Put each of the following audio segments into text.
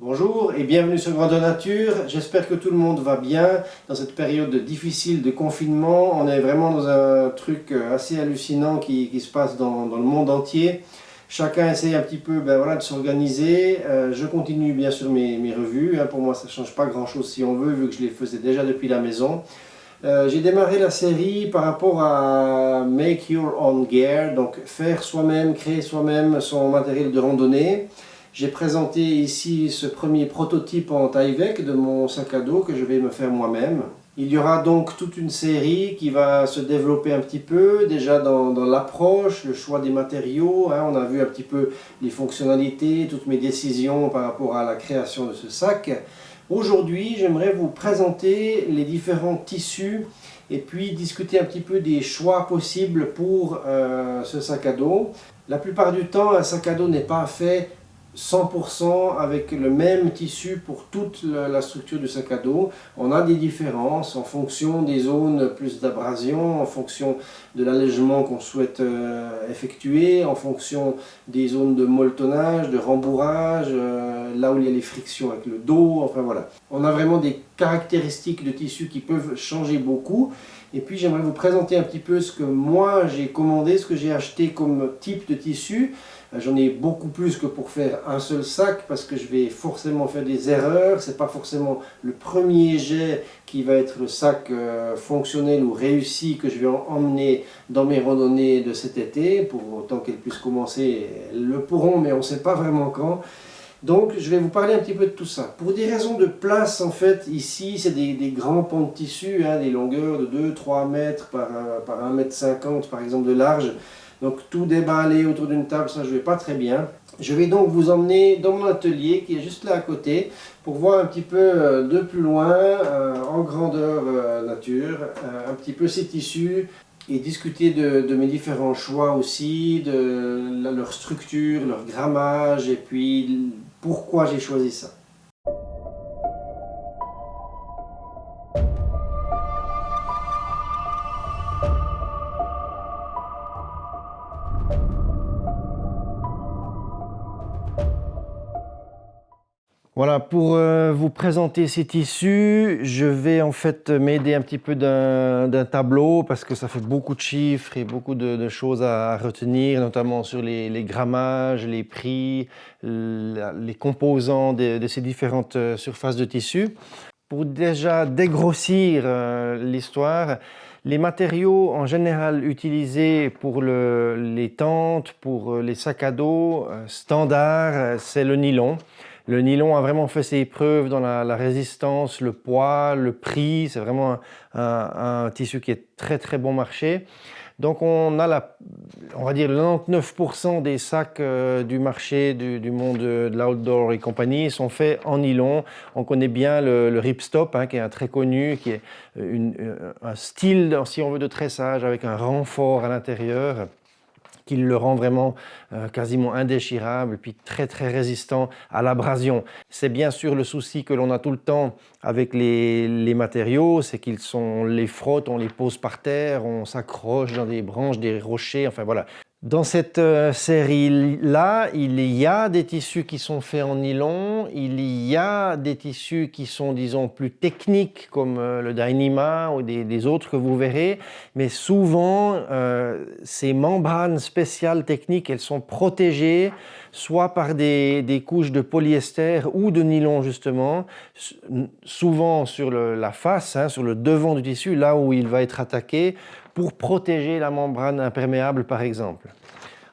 Bonjour et bienvenue sur Grandeur Nature. J'espère que tout le monde va bien dans cette période difficile de confinement. On est vraiment dans un truc assez hallucinant qui se passe dans le monde entier. Chacun essaye un petit peu de s'organiser. Je continue bien sûr mes revues. Pour moi, ça ne change pas grand-chose si on veut, vu que je les faisais déjà depuis la maison. J'ai démarré la série par rapport à Make Your Own Gear, donc faire soi-même, créer soi-même son matériel de randonnée. J'ai présenté ici ce premier prototype en Tyvek de mon sac à dos que je vais me faire moi-même. Il y aura donc toute une série qui va se développer un petit peu, déjà dans l'approche, le choix des matériaux. On a vu un petit peu les fonctionnalités, toutes mes décisions par rapport à la création de ce sac. Aujourd'hui, j'aimerais vous présenter les différents tissus et puis discuter un petit peu des choix possibles pour ce sac à dos. La plupart du temps, un sac à dos n'est pas fait 100% avec le même tissu pour toute la structure du sac à dos. On a des différences en fonction des zones plus d'abrasion, en fonction de l'allègement qu'on souhaite effectuer, en fonction des zones de molletonnage, de rembourrage, là où il y a les frictions avec le dos, enfin voilà. On a vraiment des caractéristiques de tissu qui peuvent changer beaucoup. Et puis j'aimerais vous présenter un petit peu ce que moi j'ai commandé, ce que j'ai acheté comme type de tissu. J'en ai beaucoup plus que pour faire un seul sac parce que je vais forcément faire des erreurs. Ce n'est pas forcément le premier jet qui va être le sac fonctionnel ou réussi que je vais emmener dans mes randonnées de cet été. Pour autant qu'elles puissent commencer, elles le pourront, mais on ne sait pas vraiment quand. Donc je vais vous parler un petit peu de tout ça. Pour des raisons de place, en fait, ici c'est des grands pans de tissu, des longueurs de 2-3 mètres par 1,50 m par exemple de large. Donc tout déballé autour d'une table, ça je ne vais pas très bien. Je vais donc vous emmener dans mon atelier qui est juste là à côté pour voir un petit peu de plus loin, en grandeur nature, un petit peu ces tissus et discuter de mes différents choix aussi, de leur structure, leur grammage et puis pourquoi j'ai choisi ça. Voilà, pour vous présenter ces tissus, je vais en fait m'aider un petit peu d'un tableau parce que ça fait beaucoup de chiffres et beaucoup de choses à retenir, notamment sur les grammages, les prix, les composants de ces différentes surfaces de tissu. Pour déjà dégrossir l'histoire, les matériaux en général utilisés pour les tentes, pour les sacs à dos standard, c'est le nylon. Le nylon a vraiment fait ses preuves dans la résistance, le poids, le prix. C'est vraiment un tissu qui est très très bon marché. Donc on va dire 99% des sacs du marché du monde de l'outdoor et compagnie sont faits en nylon. On connaît bien le ripstop, qui est un très connu, qui est un style, si on veut, de tressage avec un renfort à l'intérieur, qui le rend vraiment quasiment indéchirable, puis très très résistant à l'abrasion. C'est bien sûr le souci que l'on a tout le temps avec les matériaux, c'est on les frotte, on les pose par terre, on s'accroche dans des branches, des rochers, enfin voilà. Dans cette série-là, il y a des tissus qui sont faits en nylon, il y a des tissus qui sont, disons, plus techniques comme le Dyneema ou des autres que vous verrez, mais souvent, ces membranes spéciales techniques, elles sont protégées soit par des couches de polyester ou de nylon justement, souvent sur la face, sur le devant du tissu, là où il va être attaqué, pour protéger la membrane imperméable par exemple.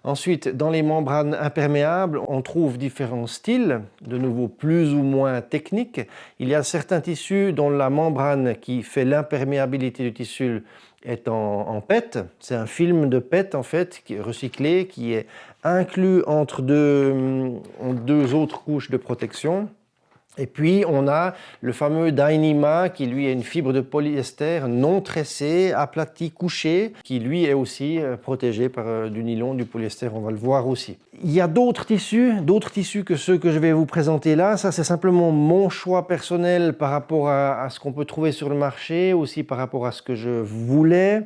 Ensuite, dans les membranes imperméables, on trouve différents styles, de nouveau plus ou moins techniques. Il y a certains tissus dont la membrane qui fait l'imperméabilité du tissu est en PET. C'est un film de PET en fait, qui est recyclé, qui est inclus entre deux autres couches de protection. Et puis, on a le fameux Dyneema qui, lui, est une fibre de polyester non tressée, aplatie, couchée, qui, lui, est aussi protégé par du nylon, du polyester, on va le voir aussi. Il y a d'autres tissus que ceux que je vais vous présenter là. Ça, c'est simplement mon choix personnel par rapport à ce qu'on peut trouver sur le marché, aussi par rapport à ce que je voulais.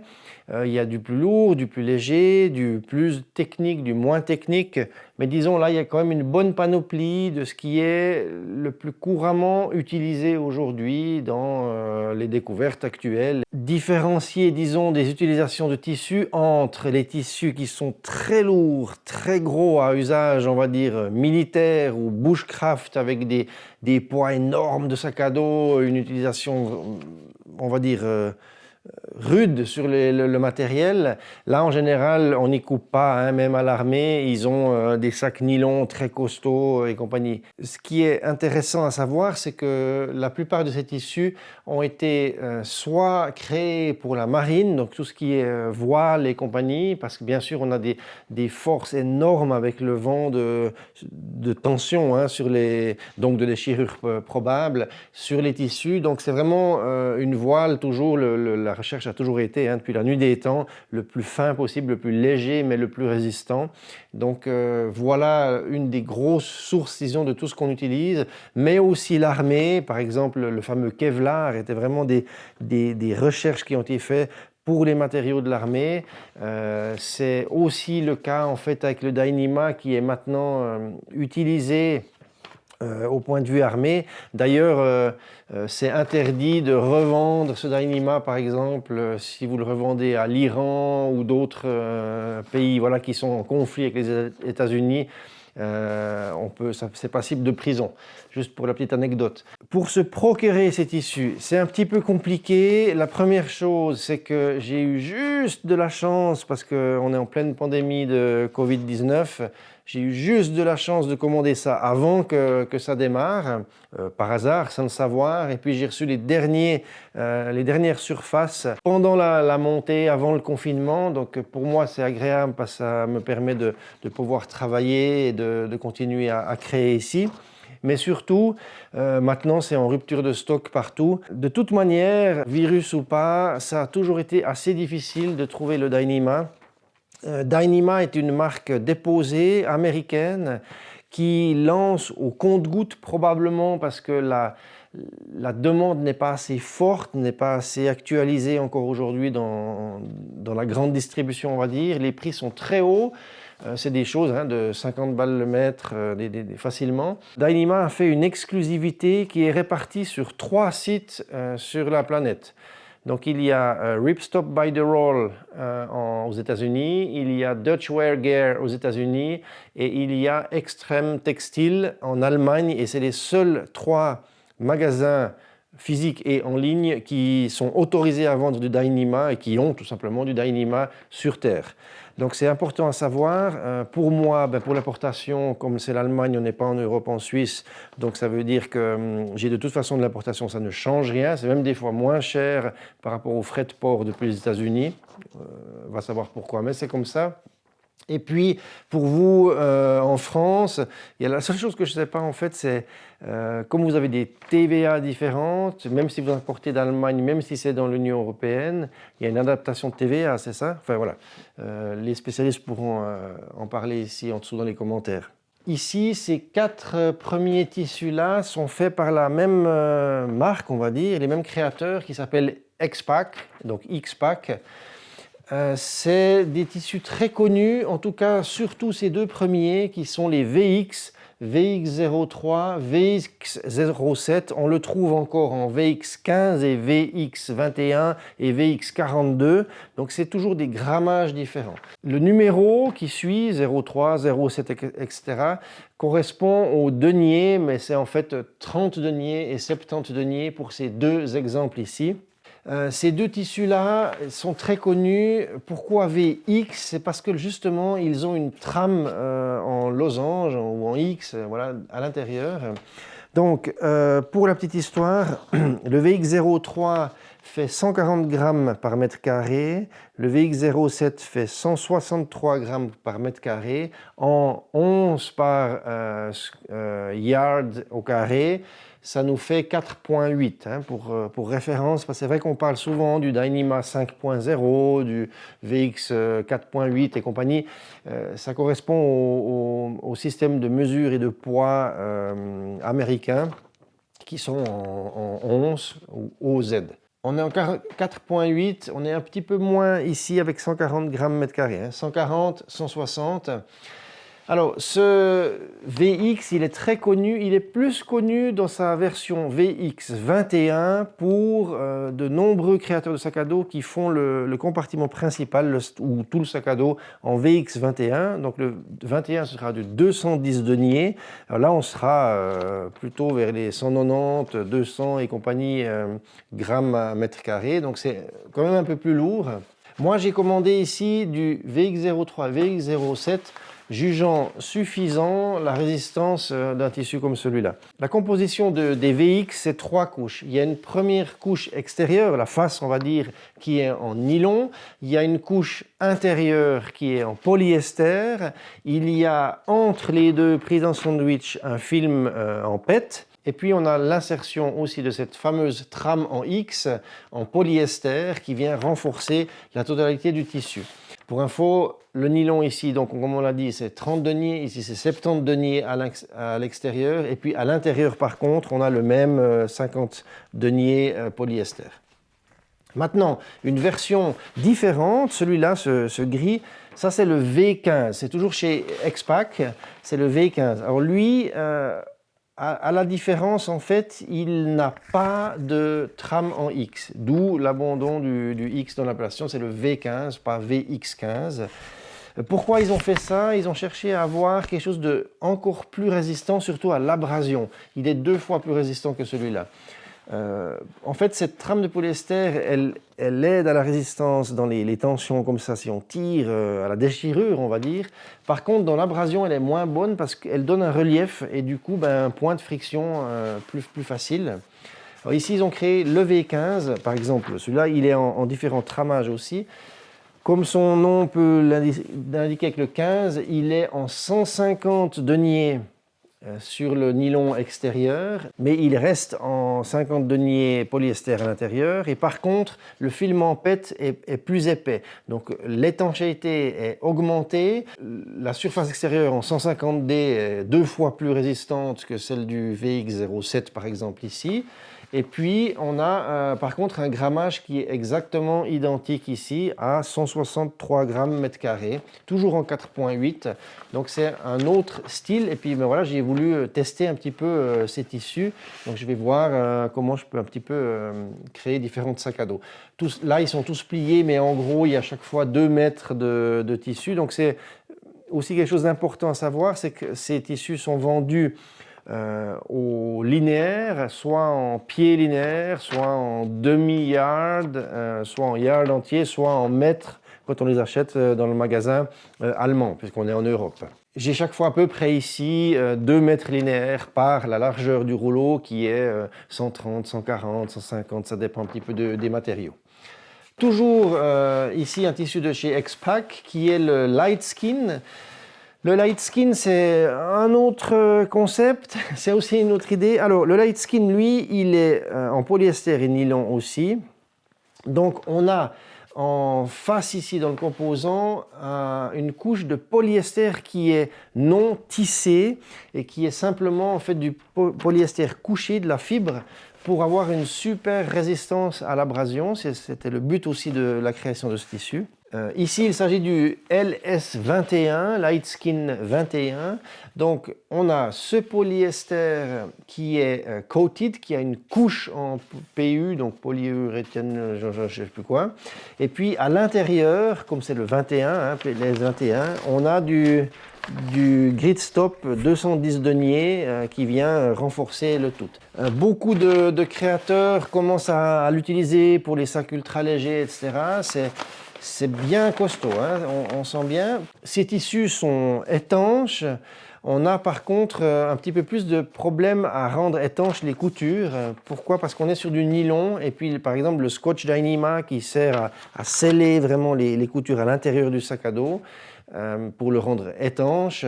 Il y a du plus lourd, du plus léger, du plus technique, du moins technique. Mais disons, là, il y a quand même une bonne panoplie de ce qui est le plus couramment utilisé aujourd'hui dans les découvertes actuelles. Différencier, disons, des utilisations de tissus entre les tissus qui sont très lourds, très gros à usage, on va dire, militaire ou bushcraft avec des poids énormes de sac à dos, une utilisation, on va dire, rude sur le matériel. Là, en général, on n'y coupe pas, hein, même à l'armée, ils ont des sacs nylon très costauds et compagnie. Ce qui est intéressant à savoir, c'est que la plupart de ces tissus ont été soit créés pour la marine, donc tout ce qui est voile et compagnie, parce que bien sûr, on a des forces énormes avec le vent de tension, hein, donc de déchirure probable sur les tissus. Donc c'est vraiment une voile, toujours la recherche a toujours été, hein, depuis la nuit des temps, le plus fin possible, le plus léger, mais le plus résistant. Donc voilà une des grosses sources, disons, de tout ce qu'on utilise, mais aussi l'armée, par exemple, le fameux Kevlar, étaient vraiment des recherches qui ont été faites pour les matériaux de l'armée. C'est aussi le cas en fait avec le Dyneema qui est maintenant utilisé au point de vue armé. D'ailleurs, c'est interdit de revendre ce Dyneema, par exemple, si vous le revendez à l'Iran ou d'autres pays, voilà, qui sont en conflit avec les États-Unis. C'est passible de prison, juste pour la petite anecdote. Pour se procurer ces tissus, c'est un petit peu compliqué. La première chose, c'est que j'ai eu juste de la chance, parce qu'on est en pleine pandémie de Covid-19, j'ai eu juste de la chance de commander ça avant que ça démarre, par hasard, sans le savoir. Et puis j'ai reçu les dernières surfaces pendant la montée, avant le confinement. Donc pour moi, c'est agréable parce que ça me permet de pouvoir travailler et de continuer à créer ici. Mais surtout, maintenant, c'est en rupture de stock partout. De toute manière, virus ou pas, ça a toujours été assez difficile de trouver le Dyneema. Dyneema est une marque déposée américaine qui lance au compte-gouttes probablement parce que la demande n'est pas assez forte, n'est pas assez actualisée encore aujourd'hui dans la grande distribution, on va dire. Les prix sont très hauts. C'est des choses de 50 balles le mètre, facilement. Dyneema a fait une exclusivité qui est répartie sur 3 sites sur la planète. Donc il y a Ripstop by the Roll aux États-Unis, il y a Dutch Wear Gear aux États-Unis et il y a Extreme Textile en Allemagne, et c'est les seuls 3 magasins physiques et en ligne qui sont autorisés à vendre du Dyneema et qui ont tout simplement du Dyneema sur Terre. Donc c'est important à savoir. Pour moi, pour l'importation, comme c'est l'Allemagne, on n'est pas en Europe, en Suisse, donc ça veut dire que j'ai de toute façon de l'importation, ça ne change rien. C'est même des fois moins cher par rapport aux frais de port depuis les États-Unis. On va savoir pourquoi, mais c'est comme ça. Et puis, pour vous, en France, la seule chose que je ne sais pas, en fait, c'est comme vous avez des TVA différentes, même si vous importez d'Allemagne, même si c'est dans l'Union européenne, il y a une adaptation de TVA, c'est ça? Enfin, voilà. Les spécialistes pourront en parler ici en dessous dans les commentaires. Ici, ces 4 premiers tissus-là sont faits par la même marque, on va dire, les mêmes créateurs qui s'appellent X-Pac, donc X-Pac. C'est des tissus très connus, en tout cas surtout ces 2 premiers qui sont les VX, VX03, VX07. On le trouve encore en VX15 et VX21 et VX42, donc c'est toujours des grammages différents. Le numéro qui suit, 03, 07, etc., correspond aux deniers, mais c'est en fait 30 deniers et 70 deniers pour ces 2 exemples ici. Ces 2 tissus-là sont très connus. Pourquoi VX? C'est parce que justement, ils ont une trame en losange ou en X, voilà, à l'intérieur. Donc, pour la petite histoire, le VX03 fait 140 grammes par mètre carré, le VX07 fait 163 grammes par mètre carré, en 11 par yard au carré. Ça nous fait 4,8 pour référence, parce que c'est vrai qu'on parle souvent du Dyneema 5.0, du VX 4.8 et compagnie. Ça correspond au système de mesure et de poids américain qui sont en onces ou OZ. On est en 4,8, on est un petit peu moins ici avec 140 grammes mètre carré, 140, 160. Alors, ce VX, il est très connu, il est plus connu dans sa version VX21 pour de nombreux créateurs de sacs à dos qui font le compartiment principal ou tout le sac à dos en VX21. Donc le 21, ce sera de 210 deniers. Alors là, on sera plutôt vers les 190, 200 et compagnie grammes à mètre carré. Donc c'est quand même un peu plus lourd. Moi, j'ai commandé ici du VX03, VX07, jugeant suffisant la résistance d'un tissu comme celui-là. La composition des VX, c'est 3 couches. Il y a une première couche extérieure, la face on va dire, qui est en nylon. Il y a une couche intérieure qui est en polyester. Il y a entre les deux prises en sandwich un film en PET. Et puis on a l'insertion aussi de cette fameuse trame en X en polyester qui vient renforcer la totalité du tissu. Pour info, le nylon ici, donc comme on l'a dit, c'est 30 deniers, ici c'est 70 deniers à l'extérieur, et puis à l'intérieur par contre, on a le même 50 deniers polyester. Maintenant, une version différente, celui-là, ce gris, ça c'est le V15, c'est toujours chez X-Pac, c'est le V15. Alors lui, à la différence, en fait, il n'a pas de trame en X, d'où l'abandon du X dans l'appellation, c'est le V15, pas VX15. Pourquoi ils ont fait ça? Ils ont cherché à avoir quelque chose de encore plus résistant, surtout à l'abrasion. Il est 2 fois plus résistant que celui-là. En fait, cette trame de polyester, elle aide à la résistance dans les tensions comme ça, si on tire, à la déchirure, on va dire. Par contre, dans l'abrasion, elle est moins bonne parce qu'elle donne un relief et du coup, un point de friction plus facile. Alors ici, ils ont créé le V15, par exemple. Celui-là, il est en différents tramages aussi. Comme son nom peut l'indiquer avec le 15, il est en 150 deniers sur le nylon extérieur, mais il reste en 50 deniers polyester à l'intérieur. Et par contre, le filament PET est plus épais. Donc l'étanchéité est augmentée. La surface extérieure en 150D est 2 fois plus résistante que celle du VX07 par exemple ici. Et puis, on a par contre un grammage qui est exactement identique ici à 163 grammes mètre carré, toujours en 4,8. Donc, c'est un autre style. Et puis, voilà, j'ai voulu tester un petit peu ces tissus. Donc, je vais voir comment je peux un petit peu créer différents sacs à dos. Là, ils sont tous pliés, mais en gros, il y a à chaque fois 2 mètres de tissu. Donc, c'est aussi quelque chose d'important à savoir, c'est que ces tissus sont vendus au linéaire, soit en pied linéaire, soit en demi-yard, soit en yard entier, soit en mètre quand on les achète dans le magasin allemand, puisqu'on est en Europe. J'ai chaque fois à peu près ici 2 mètres linéaires par la largeur du rouleau qui est 130, 140, 150, ça dépend un petit peu des matériaux. Toujours ici un tissu de chez X-Pac qui est le Light Skin. Le light skin, c'est un autre concept, c'est aussi une autre idée. Alors, le light skin, lui, il est en polyester et nylon aussi. Donc, on a en face ici dans le composant une couche de polyester qui est non tissée et qui est simplement en fait du polyester couché, de la fibre, pour avoir une super résistance à l'abrasion. C'était le but aussi de la création de ce tissu. Ici, il s'agit du LS21, Light Skin 21. Donc, on a ce polyester qui est coated, qui a une couche en PU, donc polyuréthane, je ne sais plus quoi. Et puis, à l'intérieur, comme c'est le 21, les 21, on a du Gridstop 210 deniers qui vient renforcer le tout. Beaucoup de créateurs commencent à l'utiliser pour les sacs ultra légers, etc. C'est bien costaud, hein, on sent bien. Ces tissus sont étanches. On a par contre un petit peu plus de problèmes à rendre étanches les coutures. Pourquoi? Parce qu'on est sur du nylon et puis par exemple le Scotch Dyneema qui sert à sceller vraiment les coutures à l'intérieur du sac à dos pour le rendre étanche.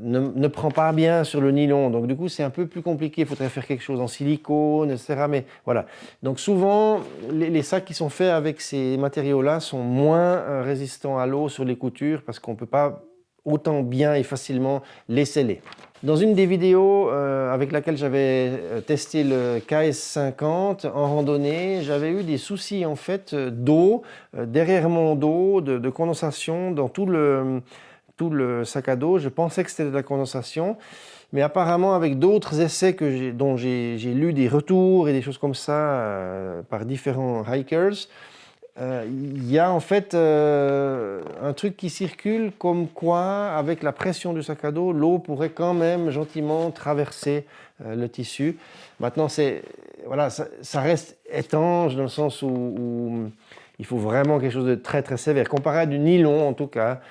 Ne prend pas bien sur le nylon, donc du coup c'est un peu plus compliqué, il faudrait faire quelque chose en silicone, etc. Mais voilà, donc souvent les sacs qui sont faits avec ces matériaux-là sont moins résistants à l'eau sur les coutures parce qu'on ne peut pas autant bien et facilement les sceller. Dans une des vidéos avec laquelle j'avais testé le KS50 en randonnée, j'avais eu des soucis en fait d'eau derrière mon dos, de condensation dans tout le sac à dos. Je pensais que c'était de la condensation, mais apparemment avec d'autres essais dont j'ai lu des retours et des choses comme ça par différents hikers, il y a en fait un truc qui circule comme quoi, avec la pression du sac à dos, l'eau pourrait quand même gentiment traverser le tissu. Maintenant, voilà, ça reste étanche dans le sens où il faut vraiment quelque chose de très très sévère. Comparé à du nylon, en tout cas,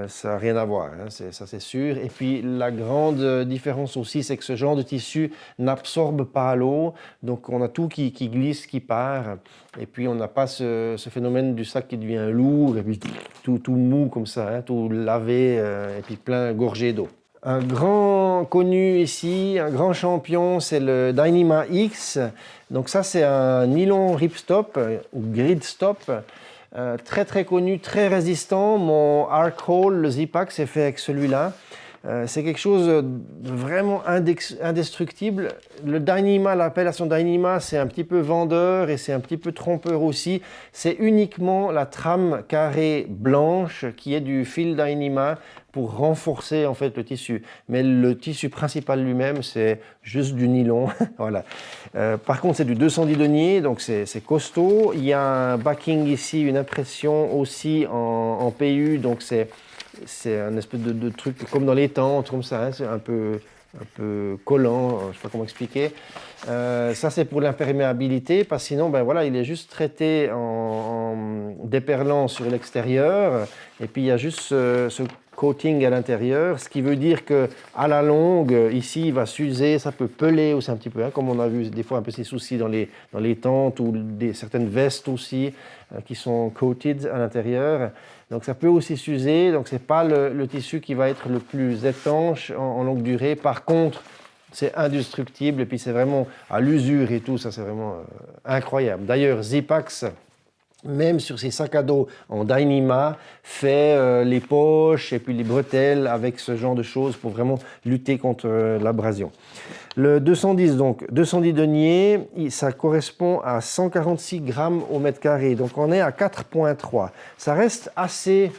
ça n'a rien à voir, hein, ça c'est sûr. Et puis la grande différence aussi, c'est que ce genre de tissu n'absorbe pas l'eau, donc on a tout qui glisse, qui part, et puis on n'a pas ce phénomène du sac qui devient lourd, et puis tout mou comme ça, hein, tout lavé, et puis plein gorgé d'eau. Un grand connu ici, un grand champion, c'est le Dyneema X. Donc ça, c'est un nylon ripstop ou gridstop, très très connu, très résistant. Mon Arcole, le Zipax, est fait avec celui-là. C'est quelque chose de vraiment indestructible. Le Dyneema, l'appellation Dyneema, c'est un petit peu vendeur et c'est un petit peu trompeur aussi. C'est uniquement la trame carrée blanche qui est du fil Dyneema pour renforcer en fait le tissu. Mais le tissu principal lui-même, c'est juste du nylon. Voilà. Par contre, c'est du 210 deniers, donc c'est costaud. Il y a un backing ici, une impression aussi en PU, donc c'est un espèce de truc comme dans les tentes, comme ça, hein, c'est un peu collant, je ne sais pas comment expliquer. Ça, c'est pour l'imperméabilité, parce que sinon, ben voilà, il est juste traité en déperlant sur l'extérieur, et puis il y a juste ce coating à l'intérieur, ce qui veut dire que à la longue, ici, il va s'user, ça peut peler aussi un petit peu, hein, comme on a vu des fois un peu ces soucis dans les tentes ou certaines vestes aussi qui sont coated à l'intérieur. Donc ça peut aussi s'user, donc ce n'est pas le tissu qui va être le plus étanche en longue durée. Par contre, c'est indestructible et puis c'est vraiment à l'usure et tout, ça c'est vraiment incroyable. D'ailleurs, Zipax, même sur ses sacs à dos en Dyneema, fait les poches et puis les bretelles avec ce genre de choses pour vraiment lutter contre l'abrasion. Le 210, donc 210 deniers, ça correspond à 146 grammes au mètre carré, donc on est à 4,3. Ça reste assez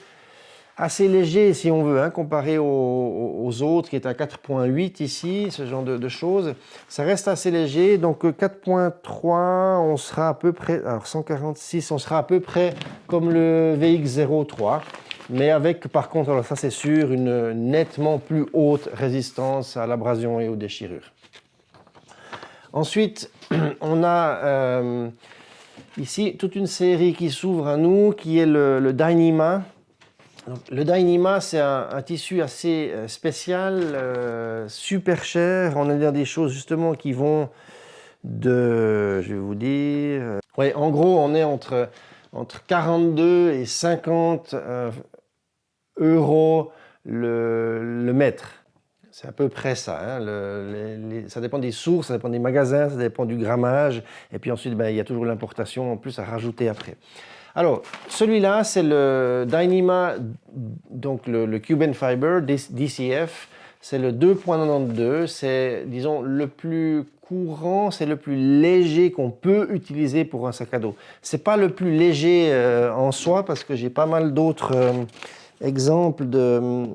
léger si on veut, hein, comparé aux autres qui est à 4,8 ici, ce genre de choses. Ça reste assez léger, donc 4,3, on sera à peu près, alors 146, on sera à peu près comme le VX03, mais avec par contre, alors ça c'est sûr, une nettement plus haute résistance à l'abrasion et aux déchirures. Ensuite, on a ici toute une série qui s'ouvre à nous, qui est le Dyneema. Donc, le Dyneema, c'est un tissu assez spécial, super cher. On a dans des choses justement qui vont de, je vais vous dire, ouais, en gros, on est entre 42 et 50 euros le mètre. C'est à peu près ça. Hein. Ça dépend des sources, ça dépend des magasins, ça dépend du grammage. Et puis ensuite, ben, il y a toujours l'importation en plus à rajouter après. Alors, celui-là, c'est le Dyneema, donc le Cuben Fiber DCF. C'est le 2.92. C'est, disons, le plus courant, c'est le plus léger qu'on peut utiliser pour un sac à dos. C'est pas le plus léger en soi, parce que j'ai pas mal d'autres exemples de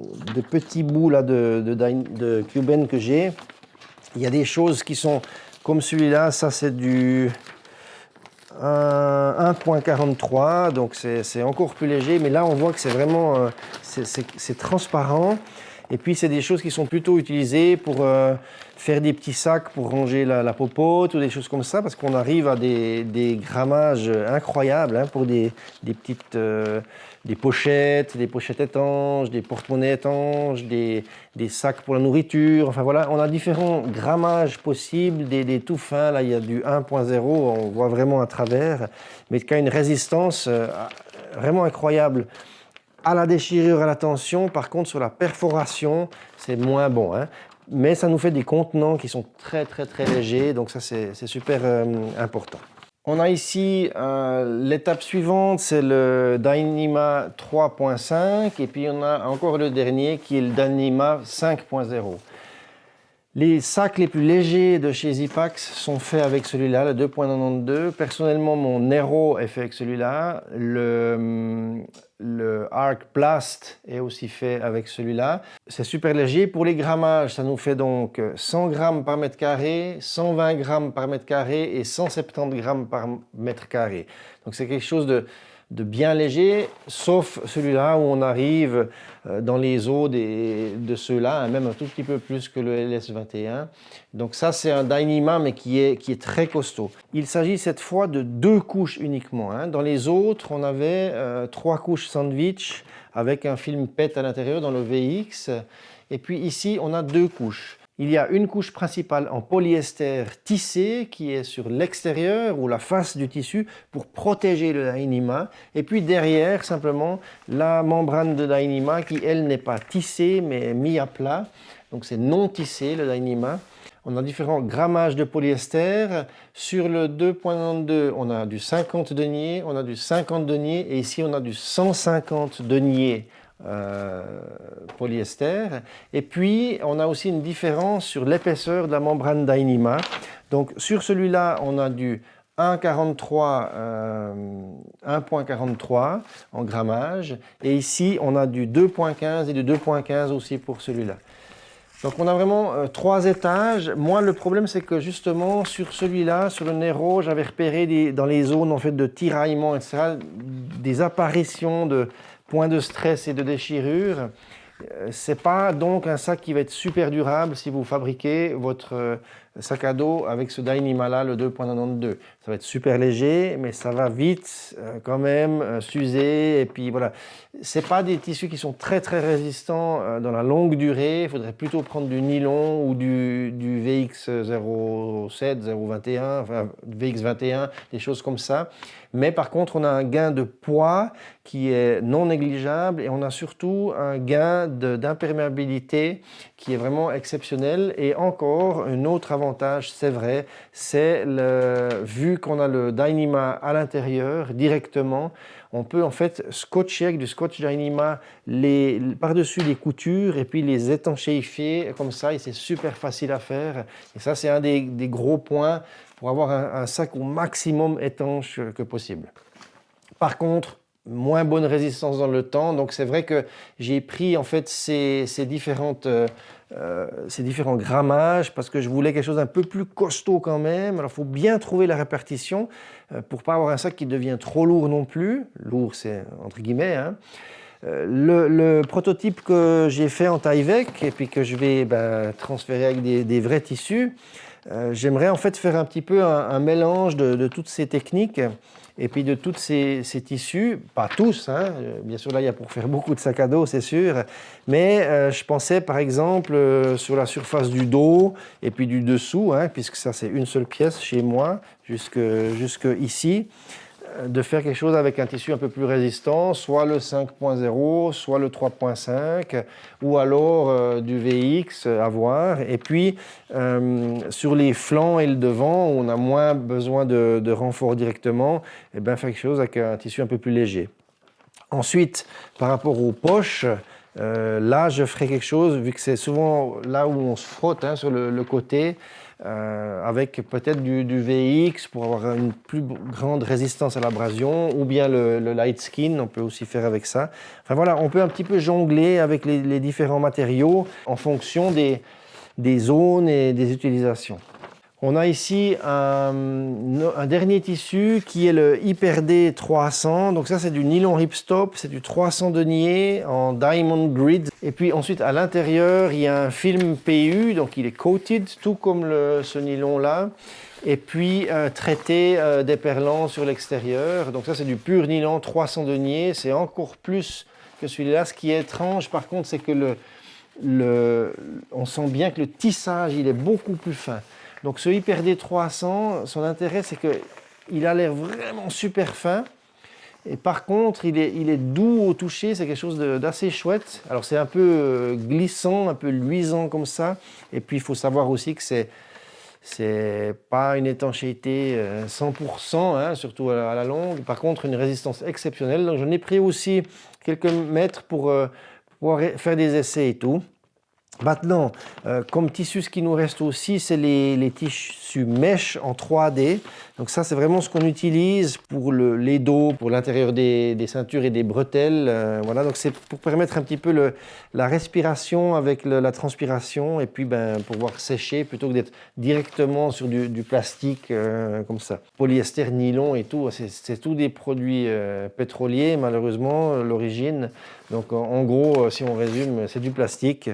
petits bouts là, de Cuben que j'ai. Il y a des choses qui sont comme celui-là, ça c'est du 1.43, donc c'est encore plus léger, mais là on voit que c'est vraiment c'est transparent. Et puis c'est des choses qui sont plutôt utilisées pour faire des petits sacs pour ranger la popote ou des choses comme ça, parce qu'on arrive à des grammages incroyables, hein, pour des petites des pochettes étanches, des porte-monnaies étanches, des sacs pour la nourriture. Enfin voilà, on a différents grammages possibles, des tout fins. Là, il y a du 1.0, on voit vraiment à travers, mais qui a une résistance vraiment incroyable. À la déchirure, à la tension, par contre, sur la perforation, c'est moins bon, hein. Mais ça nous fait des contenants qui sont très très très légers, donc ça c'est super important. On a ici l'étape suivante, c'est le Dyneema 3.5 et puis on a encore le dernier qui est le Dyneema 5.0. Les sacs les plus légers de chez Zipax sont faits avec celui-là, le 2.92. Personnellement, mon Nero est fait avec celui-là. Le Arc Blast est aussi fait avec celui-là. C'est super léger. Pour les grammages, ça nous fait donc 100 grammes par mètre carré, 120 grammes par mètre carré et 170 grammes par mètre carré. Donc c'est quelque chose de bien léger, sauf celui-là où on arrive dans les eaux de ceux-là, même un tout petit peu plus que le LS21. Donc ça, c'est un Dyneema, mais qui est très costaud. Il s'agit cette fois de 2 couches uniquement. Dans les autres, on avait 3 couches sandwich avec un film PET à l'intérieur dans le VX. Et puis ici, on a 2 couches. Il y a une couche principale en polyester tissé qui est sur l'extérieur ou la face du tissu pour protéger le Dyneema. Et puis derrière, simplement, la membrane de Dyneema qui, elle, n'est pas tissée mais mise à plat. Donc c'est non tissé le Dyneema. On a différents grammages de polyester. Sur le 2.92, on a du 50 deniers, on a du 50 deniers et ici on a du 150 deniers. Polyester. Et puis, on a aussi une différence sur l'épaisseur de la membrane Dyneema. Donc, sur celui-là, on a du 1.43 en grammage. Et ici, on a du 2.15 et du 2.15 aussi pour celui-là. Donc, on a vraiment 3 étages. Moi, le problème, c'est que justement, sur celui-là, sur le Nero, j'avais repéré dans les zones en fait, de tiraillement, etc., des apparitions de points de stress et de déchirure. C'est pas donc un sac qui va être super durable si vous fabriquez votre sac à dos avec ce Dyneema là, le 2.92. Ça va être super léger, mais ça va vite quand même s'user. Et puis voilà, c'est pas des tissus qui sont très résistants dans la longue durée. Il faudrait plutôt prendre du nylon ou du VX07, 021, enfin VX21, des choses comme ça. Mais par contre, on a un gain de poids qui est non négligeable et on a surtout un gain d'imperméabilité qui est vraiment exceptionnel. Et encore, un autre avantage, c'est vrai, c'est vu qu'on a le Dyneema à l'intérieur directement, on peut en fait scotcher avec du scotch Dyneema par-dessus les coutures et puis les étanchéifier comme ça et c'est super facile à faire. Et ça, c'est un des gros points pour avoir un sac au maximum étanche que possible. Par contre, moins bonne résistance dans le temps, donc c'est vrai que j'ai pris en fait ces différents grammages parce que je voulais quelque chose d'un peu plus costaud quand même. Alors il faut bien trouver la répartition pour pas avoir un sac qui devient trop lourd non plus. Lourd, c'est entre guillemets. Le prototype que j'ai fait en Tyvek et puis que je vais transférer avec des vrais tissus, j'aimerais en fait faire un petit peu un mélange de toutes ces techniques et puis de tous ces tissus, pas tous, bien sûr là il y a pour faire beaucoup de sacs à dos c'est sûr, mais je pensais par exemple sur la surface du dos et puis du dessous, puisque ça c'est une seule pièce chez moi, jusque ici, de faire quelque chose avec un tissu un peu plus résistant, soit le 5.0, soit le 3.5, ou alors du VX à voir. Et puis, sur les flancs et le devant, où on a moins besoin de renfort directement, et faire quelque chose avec un tissu un peu plus léger. Ensuite, par rapport aux poches, là, je ferai quelque chose, vu que c'est souvent là où on se frotte sur le côté, avec peut-être du VX pour avoir une plus grande résistance à l'abrasion, ou bien le light skin, on peut aussi faire avec ça. Enfin voilà, on peut un petit peu jongler avec les différents matériaux en fonction des zones et des utilisations. On a ici un dernier tissu qui est le HyperD 300. Donc ça, c'est du nylon ripstop, c'est du 300 deniers en diamond grid. Et puis ensuite, à l'intérieur, il y a un film PU, donc il est coated, tout comme ce nylon-là. Et puis traité d'éperlant sur l'extérieur. Donc ça, c'est du pur nylon 300 deniers. C'est encore plus que celui-là. Ce qui est étrange, par contre, c'est que on sent bien que le tissage, il est beaucoup plus fin. Donc ce HyperD 300, son intérêt c'est qu'il a l'air vraiment super fin et par contre il est doux au toucher, c'est quelque chose d'assez chouette. Alors c'est un peu glissant, un peu luisant comme ça et puis il faut savoir aussi que C'est pas une étanchéité 100%, hein, surtout à la longue. Par contre, une résistance exceptionnelle. Donc, j'en ai pris aussi quelques mètres pour pouvoir faire des essais et tout. Maintenant, comme tissu, ce qui nous reste aussi, c'est les tissus mèches en 3D. Donc ça, c'est vraiment ce qu'on utilise pour les dos, pour l'intérieur des ceintures et des bretelles. Voilà, donc c'est pour permettre un petit peu la respiration avec la transpiration et puis pouvoir sécher plutôt que d'être directement sur du plastique comme ça. Polyester, nylon et tout, c'est tous des produits pétroliers, malheureusement, l'origine. Donc en gros, si on résume, c'est du plastique.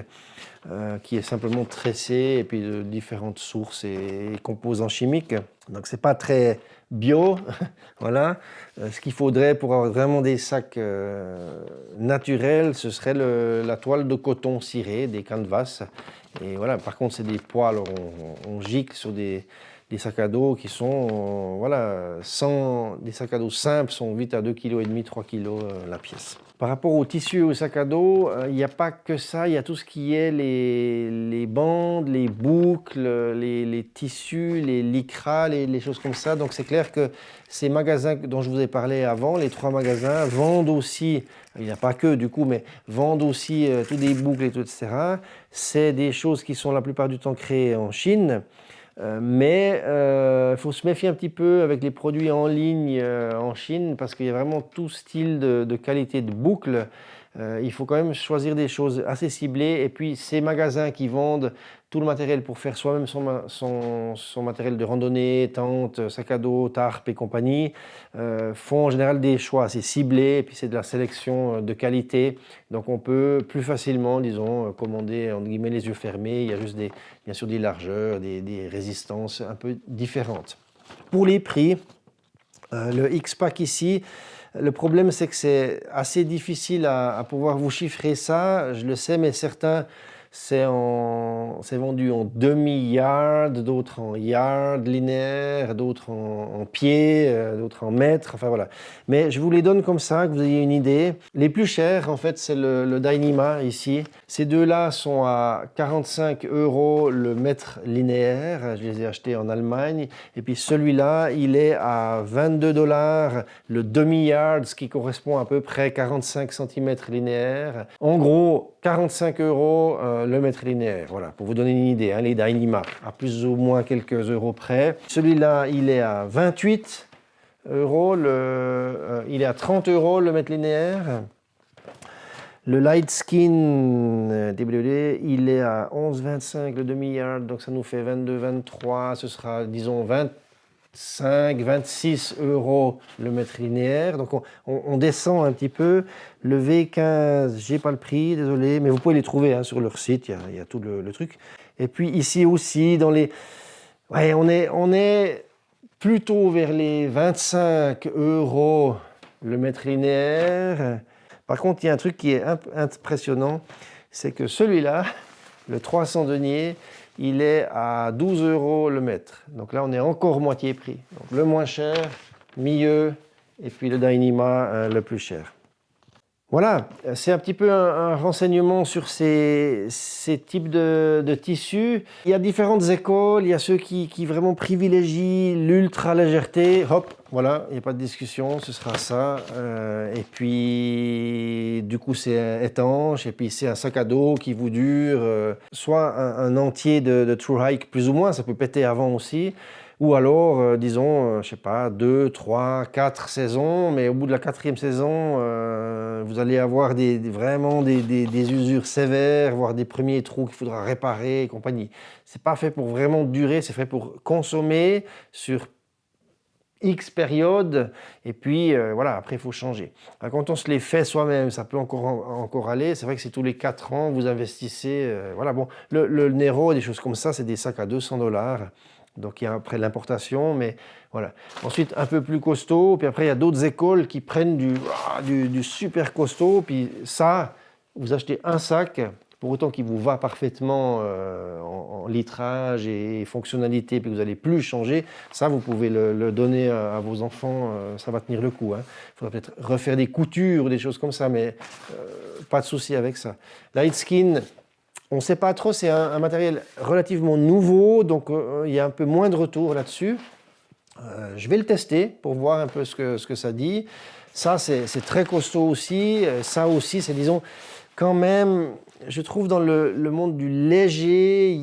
Qui est simplement tressé et puis de différentes sources et composants chimiques. Donc c'est pas très bio, voilà. Ce qu'il faudrait pour avoir vraiment des sacs naturels, ce serait la toile de coton ciré, des canvas. Et voilà, par contre c'est des poils, on gicle sur des sacs à dos qui sont, des sacs à dos simples sont vite à 2,5 kg, 3 kg la pièce. Par rapport au tissu et au sac à dos, il n'y a pas que ça, il y a tout ce qui est les bandes, les boucles, les tissus, les lycras, les choses comme ça. Donc c'est clair que ces magasins dont je vous ai parlé avant, les 3 magasins, vendent aussi, il n'y a pas que du coup, mais vendent aussi tous des boucles et tout, etc. C'est des choses qui sont la plupart du temps créées en Chine. Mais il faut se méfier un petit peu avec les produits en ligne en Chine parce qu'il y a vraiment tout style de qualité de boucle. Il faut quand même choisir des choses assez ciblées. Et puis ces magasins qui vendent tout le matériel pour faire soi-même son matériel de randonnée, tente, sac à dos, tarpe et compagnie, font en général des choix assez ciblés. Et puis c'est de la sélection de qualité. Donc on peut plus facilement, disons, commander entre guillemets les yeux fermés. Il y a juste bien sûr des largeurs, des résistances un peu différentes. Pour les prix, le X-Pack ici, le problème c'est que c'est assez difficile à pouvoir vous chiffrer ça, je le sais, mais certains c'est vendu en demi-yard, d'autres en yard linéaire, d'autres en pied, d'autres en mètres, enfin voilà. Mais je vous les donne comme ça, que vous ayez une idée. Les plus chers, en fait, c'est le Dyneema ici. Ces deux-là sont à 45 € le mètre linéaire. Je les ai achetés en Allemagne. Et puis celui-là, il est à 22 $ le demi-yard, ce qui correspond à peu près 45 cm linéaires. En gros, 45 € le mètre linéaire, voilà, pour vous donner une idée, hein, les Dyneema, à plus ou moins quelques euros près. Celui-là, il est à 28 €, il est à 30 € le mètre linéaire. Le Lightskin DWD, il est à 11,25 le demi-yard, donc ça nous fait 22-23, ce sera, disons, 25-26 € le mètre linéaire. Donc on descend un petit peu. Le V15, j'ai pas le prix, désolé, mais vous pouvez les trouver hein, sur leur site, il y a tout le truc. Et puis ici aussi, on est plutôt vers les 25 € le mètre linéaire. Par contre, il y a un truc qui est impressionnant, c'est que celui-là, le 300 deniers, il est à 12 € le mètre. Donc là, on est encore moitié prix. Donc le moins cher, milieu, et puis le Dyneema, le plus cher. Voilà, c'est un petit peu un renseignement sur ces types de tissus. Il y a différentes écoles, il y a ceux qui vraiment privilégient l'ultra légèreté. Hop, voilà, il n'y a pas de discussion, ce sera ça. Et puis, du coup, c'est étanche, et puis c'est un sac à dos qui vous dure soit un entier de True Hike, plus ou moins, ça peut péter avant aussi. Ou alors, disons, je sais pas, 2, 3, 4 saisons, mais au bout de la 4e saison, vous allez avoir vraiment des usures sévères, voire des premiers trous qu'il faudra réparer et compagnie. C'est pas fait pour vraiment durer, c'est fait pour consommer sur X période, et puis voilà, après il faut changer. Alors, quand on se les fait soi-même, ça peut encore aller. C'est vrai que c'est tous les 4 ans, vous investissez. Voilà, bon, le Nero, des choses comme ça, c'est des sacs à 200 $. Donc il y a après l'importation, mais voilà. Ensuite, un peu plus costaud, puis après il y a d'autres écoles qui prennent du super costaud, puis ça, vous achetez un sac, pour autant qu'il vous va parfaitement en litrage et fonctionnalité, puis que vous n'allez plus changer, ça vous pouvez le donner à vos enfants, ça va tenir le coup. Il faudra peut-être refaire des coutures, des choses comme ça, mais pas de souci avec ça. Lightskin, On ne sait pas trop, c'est un matériel relativement nouveau, donc il y a un peu moins de retours là-dessus. Je vais le tester pour voir un peu ce que ça dit. Ça, c'est très costaud aussi. Ça aussi, c'est, disons, quand même, je trouve dans le monde du léger,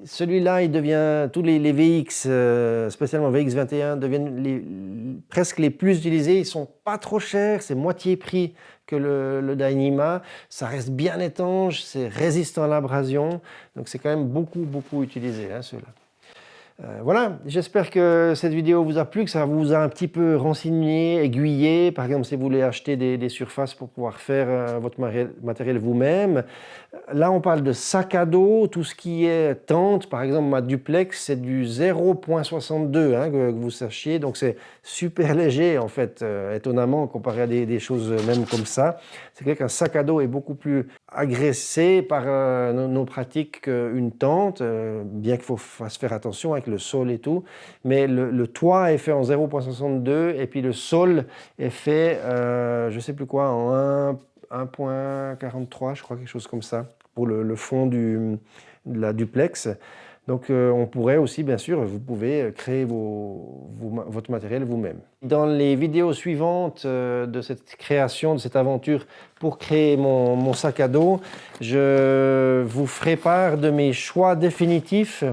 celui-là, il devient, tous les VX, spécialement VX21, deviennent presque les plus utilisés. Ils ne sont pas trop chers, c'est moitié prix que le Dyneema. Ça reste bien étanche, c'est résistant à l'abrasion. Donc c'est quand même beaucoup utilisé, hein, ceux-là. Voilà, j'espère que cette vidéo vous a plu, que ça vous a un petit peu renseigné, aiguillé. Par exemple, si vous voulez acheter des surfaces pour pouvoir faire votre matériel vous-même. Là, on parle de sac à dos, tout ce qui est tente. Par exemple, ma duplex, c'est du 0,62, hein, que vous sachiez. Donc, c'est super léger, en fait, étonnamment, comparé à des choses même comme ça. C'est clair qu'un sac à dos est beaucoup plus agressé par nos pratiques qu'une tente, bien qu'il faut faire attention avec le sol et tout. Mais le toit est fait en 0,62 et puis le sol est fait, je ne sais plus quoi, en 1,43, je crois, quelque chose comme ça, pour le fond de la duplex. Donc on pourrait aussi, bien sûr, vous pouvez créer votre matériel vous-même. Dans les vidéos suivantes de cette création, de cette aventure pour créer mon sac à dos, je vous ferai part de mes choix définitifs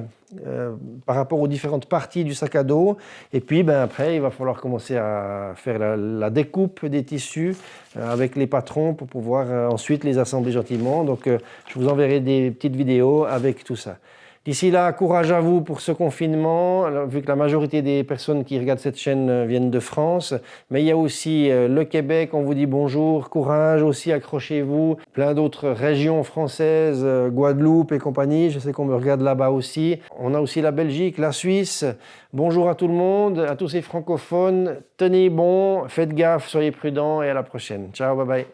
par rapport aux différentes parties du sac à dos. Et puis après, il va falloir commencer à faire la découpe des tissus avec les patrons pour pouvoir ensuite les assembler gentiment. Donc je vous enverrai des petites vidéos avec tout ça. D'ici là, courage à vous pour ce confinement, alors, vu que la majorité des personnes qui regardent cette chaîne viennent de France. Mais il y a aussi le Québec, on vous dit bonjour, courage aussi, accrochez-vous. Plein d'autres régions françaises, Guadeloupe et compagnie, je sais qu'on me regarde là-bas aussi. On a aussi la Belgique, la Suisse. Bonjour à tout le monde, à tous ces francophones. Tenez bon, faites gaffe, soyez prudents et à la prochaine. Ciao, bye bye.